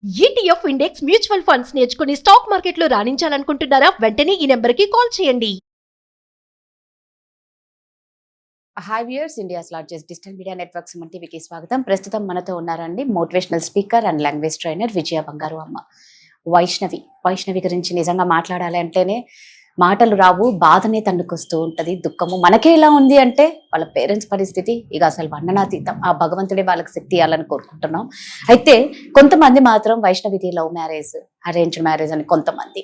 ETF index mutual funds నేర్చుకుని stock మార్కెట్లో రాణించాలనుకుంటున్నారా? వెంటనే ఈ నెంబర్కి కాల్ చేయండి. Hi viewers, India's largest digital media network Suman టీవీకి స్వాగతం. ప్రస్తుతం మనతో ఉన్నారండి motivational speaker and language trainer Vijaya Bangaru Amma. Vaishnavi గురించి నిజంగా మాట్లాడాలి అంటేనే మాటలు రావు, బాధనే తన్నుకొస్తూ ఉంటది, దుఃఖము. మనకే ఇలా ఉంది అంటే వాళ్ళ పేరెంట్స్ పరిస్థితి ఇక అసలు వర్ణనాతీతం. ఆ భగవంతుడే వాళ్ళకి శక్తి ఇవ్వాలని కోరుకుంటున్నాం. అయితే కొంతమంది మాత్రం వైష్ణవిది లవ్ మ్యారేజ్, అరేంజ్ మ్యారేజ్ అని కొంతమంది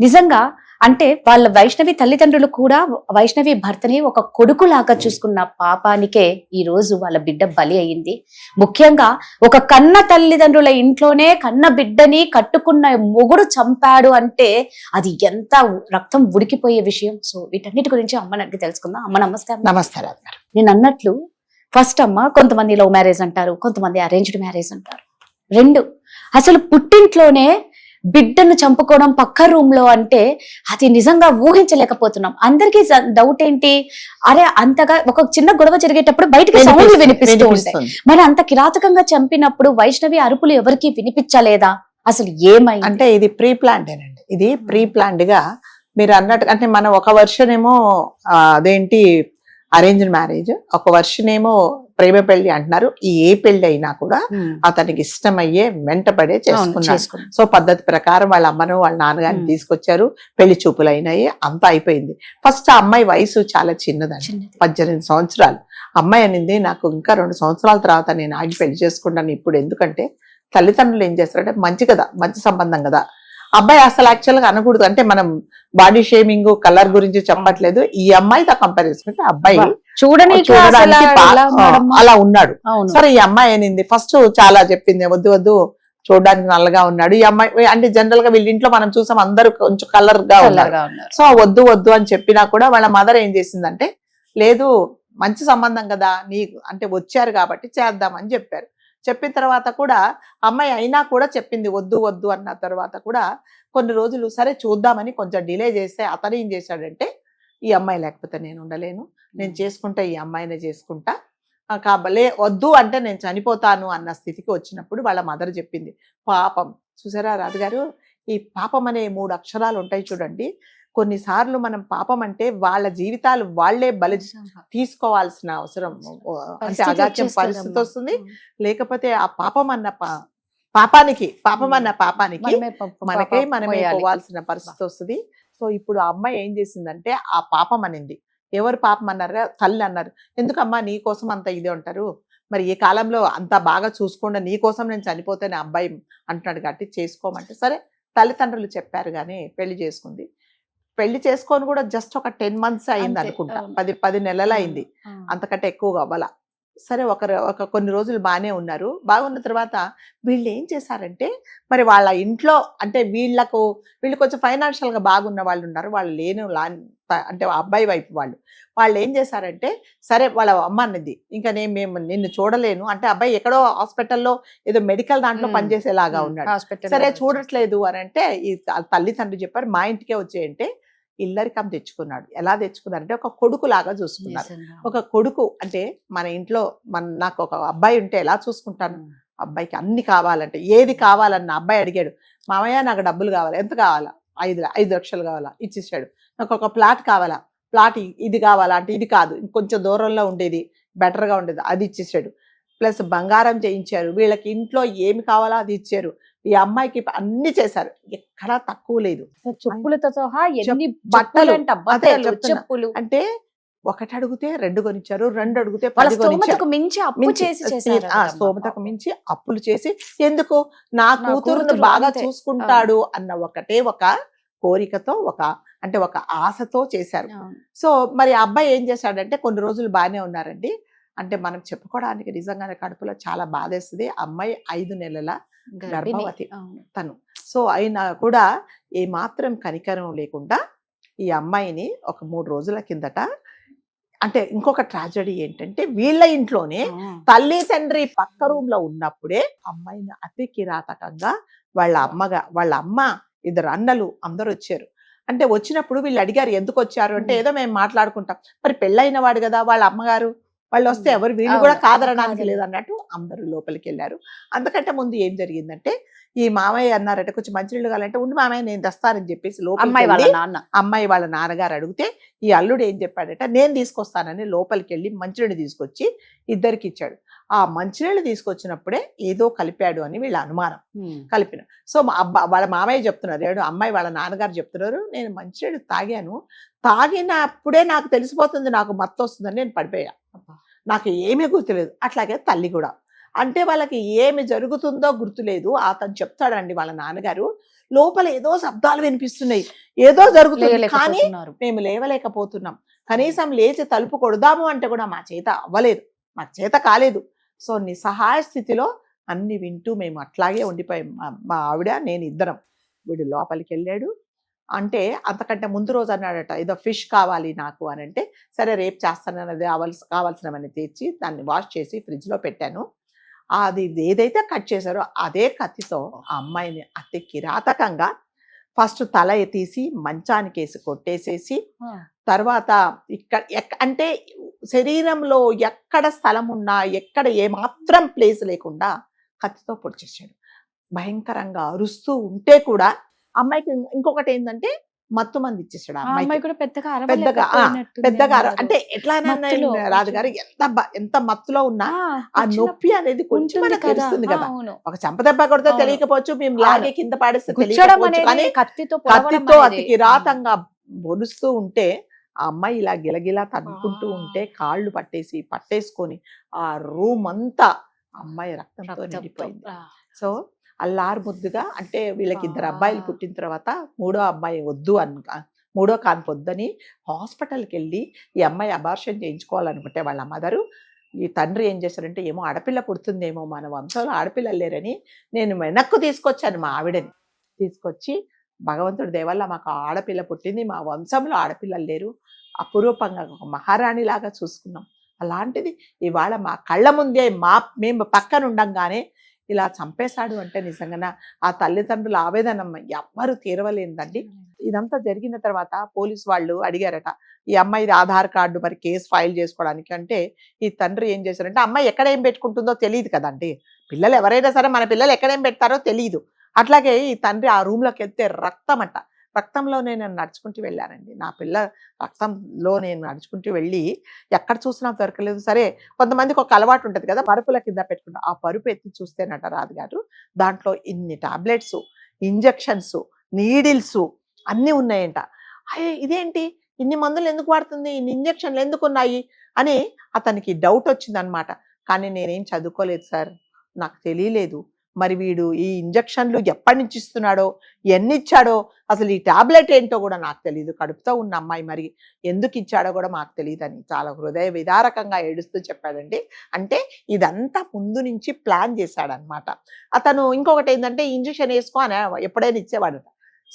నిజంగా అంటే వాళ్ళ వైష్ణవి తల్లిదండ్రులు కూడా వైష్ణవి భర్తని ఒక కొడుకులాగా చూసుకున్న పాపానికే ఈ రోజు వాళ్ళ బిడ్డ బలి అయింది. ముఖ్యంగా ఒక కన్న తల్లిదండ్రుల ఇంట్లోనే కన్న బిడ్డని కట్టుకున్న మొగుడు చంపాడు అంటే అది ఎంత రక్తం ఉడికిపోయే విషయం. సో వీటన్నిటి గురించి అమ్మని అడిగి తెలుసుకుందాం. అమ్మ నమస్తే. నమస్కారం. నేను అన్నట్లు ఫస్ట్ అమ్మ, కొంతమంది లవ్ మ్యారేజ్ అంటారు, కొంతమంది అరేంజ్డ్ మ్యారేజ్ అంటారు. రెండు అసలు పుట్టింట్లోనే బిడ్డను చంపుకోవడం పక్క రూమ్ లో అంటే అది నిజంగా ఊహించలేకపోతున్నాం. అందరికీ డౌట్ ఏంటి, అరే అంతగా ఒక చిన్న గొడవ జరిగేటప్పుడు బయటకి సౌండ్లు వినిపిస్తూ ఉంటాయి, మరి అంత కిరాతకంగా చంపినప్పుడు వైష్ణవి అరుపులు ఎవరికి వినిపించలేదా? అసలు ఏమైంది? అంటే ఇది ప్రీ ప్లాన్డ్ అండి. ఇది ప్రీ ప్లాన్డ్ గా మీరు అన్నట్టు, అంటే మనం ఒక వర్షన్ ఏమో అదేంటి అరేంజ్డ్ మ్యారేజ్, ఒక వర్షన్ ఏమో ప్రేమ పెళ్లి అంటున్నారు. ఏ పెళ్లి అయినా కూడా అతనికి ఇష్టమయ్యే వెంటపడే చేసుకున్నారు. సో పద్ధతి ప్రకారం వాళ్ళ అమ్మను వాళ్ళ నాన్నగారిని తీసుకొచ్చారు, పెళ్లి చూపులు అయినాయి, అంతా అయిపోయింది. ఫస్ట్ ఆ అమ్మాయి వయసు చాలా చిన్నదండి, 18 సంవత్సరాలు. అమ్మాయి అనింది, నాకు ఇంకా 2 సంవత్సరాల తర్వాత నేను ఆగి పెళ్లి చేసుకుంటాను ఇప్పుడు, ఎందుకంటే తల్లిదండ్రులు ఏం చేస్తారంటే మంచి కదా, మంచి సంబంధం కదా. అబ్బాయి అసలు యాక్చువల్ గా అనకూడదు, అంటే మనం బాడీ షేమింగ్ కలర్ గురించి చెప్పట్లేదు. ఈ అమ్మాయితో కంపేర్ చేసుకుంటే అబ్బాయి చూడడానికి అలా ఉన్నాడు. సరే ఈ అమ్మాయి అనింది, ఫస్ట్ చాలా చెప్పింది, వద్దు వద్దు చూడడానికి నల్లగా ఉన్నాడు ఈ అమ్మాయి అంటే. జనరల్ గా వీళ్ళ ఇంట్లో మనం చూసాం అందరూ కొంచెం కలర్ గా ఉన్నారు. సో వద్దు వద్దు అని చెప్పినా కూడా వాళ్ళ మదర్ ఏం చేసిందంటే, లేదు మంచి సంబంధం కదా నీకు, అంటే వచ్చారు కాబట్టి చేద్దామని చెప్పారు. చెప్పిన తర్వాత కూడా అమ్మాయి అయినా కూడా చెప్పింది వద్దు వద్దు అన్న తర్వాత కూడా కొన్ని రోజులు సరే చూద్దామని కొంచెం డిలే చేస్తే అతను ఏం చేశాడంటే, ఈ అమ్మాయి లేకపోతే నేను ఉండలేను, నేను చేసుకుంటా, ఈ అమ్మాయినే చేసుకుంటా, కాబలే వద్దు అంటే నేను చనిపోతాను అన్న స్థితికి వచ్చినప్పుడు వాళ్ళ మదర్ చెప్పింది, పాపం. చూసారా రాజుగారు, ఈ పాపం అనే 3 అక్షరాలు ఉంటాయి చూడండి. కొన్నిసార్లు మనం పాపం అంటే వాళ్ళ జీవితాలు వాళ్లే బలి తీసుకోవాల్సిన అవసరం, అంటే అగాత్యం పరిస్థితి వస్తుంది. లేకపోతే ఆ పాపం అన్న పాపానికి మనమే పోవాల్సిన పరిస్థితి వస్తుంది. సో ఇప్పుడు ఆ అమ్మాయి ఏం చేసిందంటే, ఆ పాపం అనింది. ఎవరు పాపం అన్నారా? తల్లి అన్నారు. ఎందుకమ్మా నీ కోసం అంత ఇదే ఉంటారు, మరి ఈ కాలంలో అంత బాగా చూసుకోండి, నీ కోసం నేను చనిపోతేనే అబ్బాయి అంటున్నాడు కాబట్టి చేసుకోమంటే, సరే తల్లిదండ్రులు చెప్పారు కానీ పెళ్లి చేసుకుంది. పెళ్లి చేసుకొని కూడా జస్ట్ ఒక 10 months అయింది అనుకుంటా, 10 నెలలు అయింది, అంతకంటే ఎక్కువగా అవ్వాల. సరే ఒక కొన్ని రోజులు బాగానే ఉన్నారు. బాగున్న తర్వాత వీళ్ళు ఏం చేశారంటే, మరి వాళ్ళ ఇంట్లో అంటే వీళ్ళు కొంచెం ఫైనాన్షియల్ గా బాగున్న వాళ్ళు ఉన్నారు, వాళ్ళు అంటే అబ్బాయి వైపు వాళ్ళు ఏం చేశారంటే, సరే వాళ్ళ అమ్మ అన్నది, ఇంకా మేము నిన్ను చూడలేను అంటే, అబ్బాయి ఎక్కడో హాస్పిటల్లో ఏదో మెడికల్ దాంట్లో పనిచేసేలాగా ఉన్నాడు, సరే చూడట్లేదు అని అంటే, ఈ తల్లిదండ్రులు చెప్పారు మా ఇంటికే వచ్చేయంటే ఇల్లరికం తెచ్చుకున్నాడు. ఎలా తెచ్చుకున్నారంటే, ఒక కొడుకు లాగా చూసుకున్నారు. ఒక కొడుకు అంటే మన ఇంట్లో నాకు ఒక అబ్బాయి ఉంటే ఎలా చూసుకుంటాను, అబ్బాయికి అన్ని కావాలంటే ఏది కావాలన్న అబ్బాయి అడిగాడు, మామయ్య నాకు డబ్బులు కావాలి, ఎంత కావాలా, 5 లక్షలు కావాలా, ఇచ్చేసాడు. నాకు ఒక ప్లాట్ కావాలా, ప్లాట్ ఇది కావాలా అంటే, ఇది కాదు ఇంకొంచెం దూరంలో ఉండేది బెటర్గా ఉండేది, అది ఇచ్చేసాడు. ప్లస్ బంగారం చేయించారు, వీళ్ళకి ఇంట్లో ఏమి కావాలో అది ఇచ్చారు. ఈ అమ్మాయికి అన్ని చేశారు, ఎక్కడా తక్కువ లేదు. చెప్పులతో సహా ఎన్ని బట్టలు చెప్పులు అంటే, 1 అడిగితే 2 కొనిచ్చారు, 2 అడిగితే 10 స్తోమతకు మించి అప్పు చేసి స్తోమతకు మించి అప్పులు చేసి, ఎందుకు నా కూతురును బాగా చూసుకుంటాడు అన్న ఒకటే ఒక కోరికతో, ఒక ఆశతో చేశారు. సో మరి ఆ అబ్బాయి ఏం చేశాడంటే, కొన్ని రోజులు బాగానే ఉన్నారండి. అంటే మనం చెప్పుకోవడానికి నిజంగానే కడుపులో చాలా బాధేస్తుంది. అమ్మాయి 5 నెలల గర్భవతి తను. సో అయినా కూడా ఏమాత్రం కనికరం లేకుండా ఈ అమ్మాయిని ఒక 3 రోజుల కిందట, అంటే ఇంకొక ట్రాజడీ ఏంటంటే, వీళ్ళ ఇంట్లోనే తల్లి తండ్రి పక్క రూమ్ లో ఉన్నప్పుడే అమ్మాయిని అతి కిరాతకంగా వాళ్ళ అమ్మ 2 అన్నలు అందరూ వచ్చారు. అంటే వచ్చినప్పుడు వీళ్ళు అడిగారు ఎందుకు వచ్చారు అంటే, ఏదో మేము మాట్లాడుకుంటాం, మరి పెళ్ళైన వాడు కదా వాళ్ళ అమ్మగారు, వాళ్ళు వస్తే ఎవరు వీళ్ళు కూడా కాదనడానికి లేదన్నట్టు అందరూ లోపలికి వెళ్ళారు. అంతకంటే ముందు ఏం జరిగిందంటే, ఈ మామయ్య అన్నారట కొంచెం మంచినీళ్ళు కావాలంటే ఉండి మామయ్య నేను తెస్తానని చెప్పేసి అమ్మాయి వాళ్ళ లోపలికి నాన్న అమ్మాయి వాళ్ళ నాన్నగారు అడిగితే ఈ అల్లుడు ఏం చెప్పాడట నేను తీసుకొస్తానని లోపలికి వెళ్ళి మంచినీళ్ళు తీసుకొచ్చి ఇద్దరికి ఇచ్చాడు. ఆ మంచినీళ్ళు తీసుకొచ్చినప్పుడే ఏదో కలిపాడు అని వీళ్ళ అనుమానం. కలిపిన సో వాళ్ళ మామయ్య చెప్తున్నారు, ఏడు అమ్మాయి వాళ్ళ నాన్నగారు చెప్తున్నారు, నేను మంచినీళ్ళు తాగాను, తాగినప్పుడే నాకు తెలిసిపోతుంది నాకు మత్తు వస్తుందని నేను పడిపోయా, నాకు ఏమీ గుర్తులేదు. అట్లాగే తల్లి కూడా, అంటే వాళ్ళకి ఏమి జరుగుతుందో గుర్తులేదు. అతను చెప్తాడండి వాళ్ళ నాన్నగారు, లోపల ఏదో శబ్దాలు వినిపిస్తున్నాయి, ఏదో జరుగుతుంది కానీ మేము లేవలేకపోతున్నాం, కనీసం లేచి తలుపు కొడదాము అంటే కూడా మా చేత అవ్వలేదు, మా చేత కాలేదు. సో నిస్సహాయ స్థితిలో అన్ని వింటూ మేము అట్లాగే ఉండిపోయాం. మా ఆవిడ నేను ఇద్దరం. వీడు లోపలికి వెళ్ళాడు. అంటే అంతకంటే ముందు రోజు అన్నాడట ఏదో ఫిష్ కావాలి నాకు అని అంటే, సరే రేపు చేస్తానన్నది కావాల్సినవన్నీ తెచ్చి దాన్ని వాష్ చేసి ఫ్రిడ్జ్లో పెట్టాను. అది ఏదైతే కట్ చేశారో అదే కత్తితో ఆ అమ్మాయిని అతి కిరాతకంగా ఫస్ట్ తల తీసి మంచానికి వేసి కొట్టేసేసి, తర్వాత ఇక్కడ అంటే శరీరంలో ఎక్కడ స్థలం ఉన్నా ఎక్కడ ఏమాత్రం ప్లేస్ లేకుండా కత్తితో పొడిచేసాడు. భయంకరంగా అరుస్తూ ఉంటే కూడా అమ్మాయికి ఇంకొకటి ఏంటంటే మత్తు మంది ఇచ్చేసాడు. అమ్మాయి కూడా పెద్దగా అంటే ఎట్లా రాజుగారు ఎంత మత్తులో ఉన్నా ఆ నొప్పి అనేది కొంచెం మనకు తెలుస్తుంది కదా. ఒక చెంపదెబ్బ కొడితే తెలియకపోవచ్చు, మేము లాగే కింద పాడేస్తే తెలియకపోవచ్చు, కత్తితో అతి కిరాతంగా బొలుస్తూ ఉంటే ఆ అమ్మాయి ఇలా గిలగిలా తన్నుకుంటూ ఉంటే కాళ్ళు పట్టేసుకొని ఆ రూమ్ అంతా అమ్మాయి రక్తంతో నిండిపోయింది. సో అల్లారు ముద్దుగా, అంటే వీళ్ళకి ఇద్దరు అబ్బాయిలు పుట్టిన తర్వాత మూడో అబ్బాయి వద్దు మూడో కాన్పు వద్దని హాస్పిటల్కి వెళ్ళి ఈ అమ్మాయి అబార్షన్ చేయించుకోవాలనుకుంటే వాళ్ళ మదరు, ఈ తండ్రి ఏం చేశారంటే ఏమో ఆడపిల్ల పుడుతుందేమో మన వంశంలో ఆడపిల్లలు లేరని నేను వెనక్కు తీసుకొచ్చాను మా ఆవిడని. తీసుకొచ్చి భగవంతుడి దేవల్ల మాకు ఆడపిల్ల పుట్టింది, మా వంశంలో ఆడపిల్లలు లేరు, అపురూపంగా ఒక మహారాణిలాగా చూసుకున్నాం. అలాంటిది ఇవాళ మా కళ్ళ ముందే మేము పక్కన ఉండంగానే ఇలా చంపేశాడు అంటే నిజంగా ఆ తల్లిదండ్రుల ఆవేదన ఎవ్వరు తీరవలేదండి. ఇదంతా జరిగిన తర్వాత పోలీసు వాళ్ళు అడిగారట ఈ అమ్మాయిది ఆధార్ కార్డు మరి కేసు ఫైల్ చేసుకోవడానికి. అంటే ఈ తండ్రి ఏం చేశారంటే అమ్మాయి ఎక్కడ ఏం పెట్టుకుంటుందో తెలియదు కదండి, పిల్లలు ఎవరైనా సరే మన పిల్లలు ఎక్కడేం పెడతారో తెలియదు. అట్లాగే ఈ తండ్రి ఆ రూమ్లోకి వెళ్తే రక్తంలో నేను నడుచుకుంటూ వెళ్ళానండి. నా పిల్ల రక్తంలో నేను నడుచుకుంటూ వెళ్ళి ఎక్కడ చూసినా దొరకలేదు. సరే కొంతమందికి ఒక అలవాటు ఉంటుంది కదా, పరుపుల కింద పెట్టుకుంటా, ఆ పరుపు ఎత్తి చూస్తేనట రాజుగారు దాంట్లో ఇన్ని టాబ్లెట్స్, ఇంజెక్షన్స్, నీడిల్స్ అన్నీ ఉన్నాయంట. అయ్యే ఇదేంటి ఇన్ని మందులు ఎందుకు వాడుతుంది, ఇన్ని ఇంజెక్షన్లు ఎందుకు ఉన్నాయి అని అతనికి డౌట్ వచ్చిందనమాట. కానీ నేనేం చదువుకోలేదు సార్, నాకు తెలియలేదు. మరి వీడు ఈ ఇంజెక్షన్లు ఎప్పటి నుంచి ఇస్తున్నాడో, ఎన్ని ఇచ్చాడో, అసలు ఈ టాబ్లెట్ ఏంటో కూడా నాకు తెలియదు, కడుపుతో ఉన్న అమ్మాయి మరి ఎందుకు ఇచ్చాడో కూడా మాకు తెలియదని చాలా హృదయ విదారకంగా ఏడుస్తూ చెప్పాడండి. అంటే ఇదంతా ముందు నుంచి ప్లాన్ చేశాడనమాట అతను. ఇంకొకటి ఏంటంటే ఇంజెక్షన్ వేసుకో అని ఎప్పుడైనా ఇచ్చేవాడు.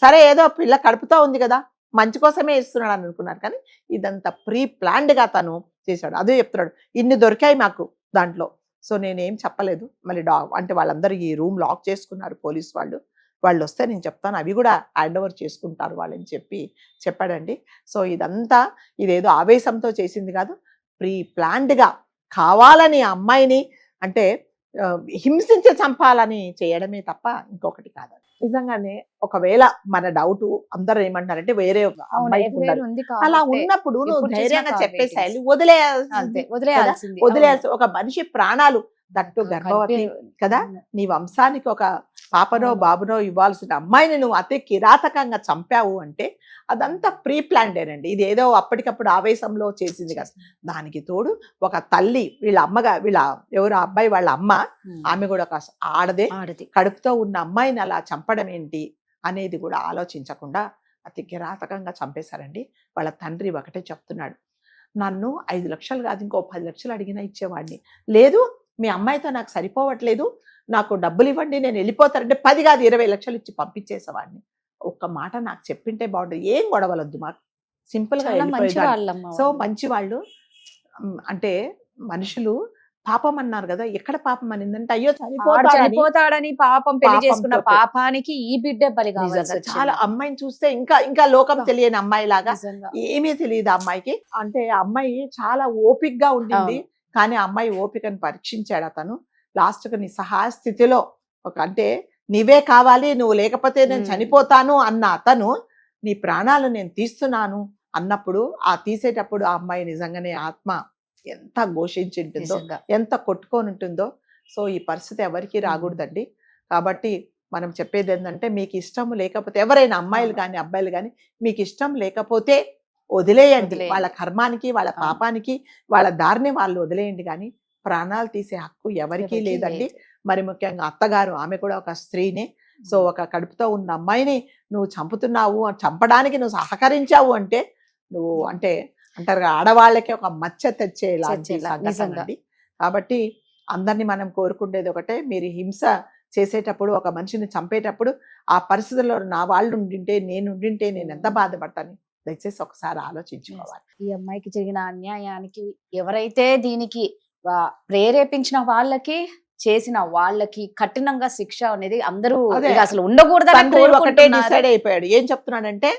సరే ఏదో పిల్ల కడుపుతో ఉంది కదా మంచి కోసమే ఇస్తున్నాడు అని అనుకున్నారు, కానీ ఇదంతా ప్రీ ప్లాన్డ్గా తను చేశాడు. అదే చెప్తున్నాడు, ఇన్ని దొరికాయి మాకు దాంట్లో. సో నేనేం చెప్పలేదు. మళ్ళీ అంటే వాళ్ళందరూ ఈ రూమ్ లాక్ చేసుకున్నారు పోలీస్ వాళ్ళు వస్తే నేను చెప్తాను, అవి కూడా హ్యాండ్ ఓవర్ చేసుకుంటారు వాళ్ళని చెప్పాడండి. సో ఇదేదో ఆవేశంతో చేసింది కాదు, ప్రీ ప్లాన్డ్గా కావాలని ఆ అమ్మాయిని అంటే హింసించి చంపాలని చేయడమే తప్ప ఇంకొకటి కాదు. నిజంగానే ఒకవేళ మన డౌట్ అందరూ ఏమంటారంటే వేరే అమ్మాయి అలా ఉన్నప్పుడు నువ్వు ధైర్యంగా చెప్పేసేయాలి, వదిలేయాల్సి. ఒక మనిషి ప్రాణాలు దట్టు గర్భవతి కదా, నీ వంశానికి ఒక పాపనో బాబునో ఇవ్వాల్సిన అమ్మాయిని నువ్వు అతి కిరాతకంగా చంపావు అంటే అదంతా ప్రీ ప్లాన్డేనండి. ఇది ఏదో అప్పటికప్పుడు ఆవేశంలో చేసింది కదా. దానికి తోడు ఒక తల్లి, వీళ్ళ ఎవరు అబ్బాయి వాళ్ళ అమ్మ, ఆమె కూడా ఒక ఆడదే, కడుపుతో ఉన్న అమ్మాయిని అలా చంపడం ఏంటి అనేది కూడా ఆలోచించకుండా అతి కిరాతకంగా చంపేశారండి. వాళ్ళ తండ్రి ఒకటే చెప్తున్నాడు, నన్ను 5 లక్షలు కాదు ఇంకో 10 లక్షలు అడిగినా ఇచ్చేవాడిని, లేదు మీ అమ్మాయితో నాకు సరిపోవట్లేదు, నాకు డబ్బులు ఇవ్వండి నేను వెళ్ళిపోతానంటే 10 కాదు 20 లక్షలు ఇచ్చి పంపించేసేవాడిని. ఒక్క మాట నాకు చెప్పింటే బాగుంటుంది, ఏం గొడవలొద్దు మాకు, సింపుల్గా వెళ్ళిపోయేదాన్ని. సో మంచి వాళ్ళు అంటే మనుషులు పాపం అన్నారు కదా, ఎక్కడ పాపం అనిందంటే అయ్యో చనిపోతాడని పాపం పెళ్లి చేసుకున్న పాపానికి ఈ బిడ్డ బలి కావాలి. చాలా అమ్మాయిని చూస్తే ఇంకా లోకం తెలియని అమ్మాయి లాగా, ఏమీ తెలియదు అమ్మాయికి. అంటే అమ్మాయి చాలా ఓపికగా ఉండింది, కానీ అమ్మాయి ఓపికను పరీక్షించాడు అతను. లాస్ట్కి నిస్సహాయ స్థితిలో అంటే నీవే కావాలి, నువ్వు లేకపోతే నేను మ్మ్. చనిపోతాను అన్న అతను నీ ప్రాణాలు నేను తీస్తున్నాను అన్నప్పుడు ఆ తీసేటప్పుడు ఆ అమ్మాయి నిజంగానే ఆత్మ ఎంత ఘోషించి ఉంటుందో, నిజంగా. ఎంత కొట్టుకొని ఉంటుందో. సో ఈ పరిస్థితి ఎవరికి రాకూడదండి. కాబట్టి మనం చెప్పేది ఏంటంటే, మీకు ఇష్టం లేకపోతే ఎవరైనా అమ్మాయిలు కానీ అబ్బాయిలు కానీ మీకు ఇష్టం లేకపోతే వదిలేయండి. వదిలేయండి. వాళ్ళ కర్మానికి, వాళ్ళ అవును. పాపానికి, వాళ్ళ దారిని వాళ్ళు వదిలేయండి. కానీ ప్రాణాలు తీసే హక్కు ఎవరికీ ఎవరికీ లేదండి. లేదు. మరి ముఖ్యంగా అత్తగారు, ఆమె కూడా ఒక స్త్రీనే. సో ఒక కడుపుతో ఉన్న అమ్మాయిని నువ్వు చంపుతున్నావు, చంపడానికి నువ్వు సహకరించావు అంటే నువ్వు అంటే అంటారు కదా, ఆడవాళ్ళకి ఒక మచ్చ తెచ్చేలాంటి తెచ్చేలా, సంఘటన నిజంగా. అండి. కాబట్టి అందరినీ మనం కోరుకుండేది ఒకటే, మీరు హింస చేసేటప్పుడు, ఒక మనిషిని చంపేటప్పుడు ఆ పరిస్థితుల్లో నా వాళ్ళు ఉండింటే, నేను ఎంత బాధపడతాను, దయచేసి ఒకసారి ఆలోచించుకోవాలి. ఈ అమ్మాయికి జరిగిన అన్యాయానికి ఎవరైతే దీనికి ప్రేరేపించిన వాళ్ళకి, చేసిన వాళ్ళకి కఠినంగా శిక్ష అనేది అందరూ అదే. ఇక అసలు ఉండకూడదని తండ్రి ఒకటే కోరుకుంటున్నారు. డిసైడ్ అయిపోయాడు. ఏం చెప్తున్నాడంటే,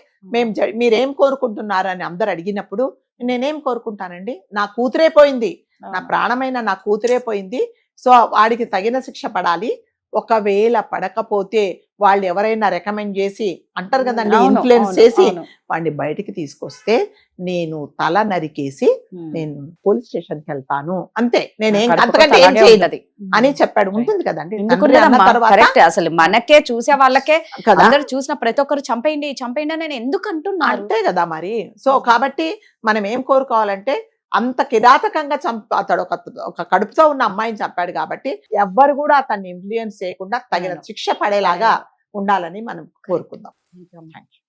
మీరేం కోరుకుంటున్నారని అందరు అడిగినప్పుడు నేనేం కోరుకుంటానండి, నా కూతురే పోయింది, నా ప్రాణమైన నా కూతురే పోయింది. సో వాడికి తగిన శిక్ష పడాలి. ఒకవేళ పడకపోతే వాళ్ళు ఎవరైనా రికమెండ్ చేసి అంటారు కదండి, అవును, ఇన్ఫ్లుయెన్స్ అవును, చేసి అవును. వాడిని బయటికి తీసుకొస్తే నేను తల నరికేసి నేను పోలీస్ స్టేషన్కి వెళ్తాను, అంతే, నేనేం కడుపుకొట్టు అంతకంటే ఏం అలాగే చేయను ఉంటది. అని చెప్పాడు. ఉంటుంది కదండి, ఎందుకు తండ్రి అన్న ఉండదమ్మా? తర్వాత కరెక్ట్. అసలు మనకే చూసే వాళ్ళకే కదా, అందరు చూసిన ప్రతి ఒక్కరు చంపేయండి చంపేయండి అని ఎందుకు అంటున్నారు? అంతే కదా మరి. సో కాబట్టి మనం ఏం కోరుకోవాలంటే, అంత కిరాతకంగా అతడు ఒక కడుపుతో ఉన్న అమ్మాయిని చంపాడు కాబట్టి ఎవ్వరు కూడా అతన్ని ఇన్ఫ్లుయెన్స్ చేయకుండా తగిన అవును. శిక్ష పడేలాగా ఉండాలని మనం కోరుకుందాం. ఇంకా థ్యాంక్ యూ.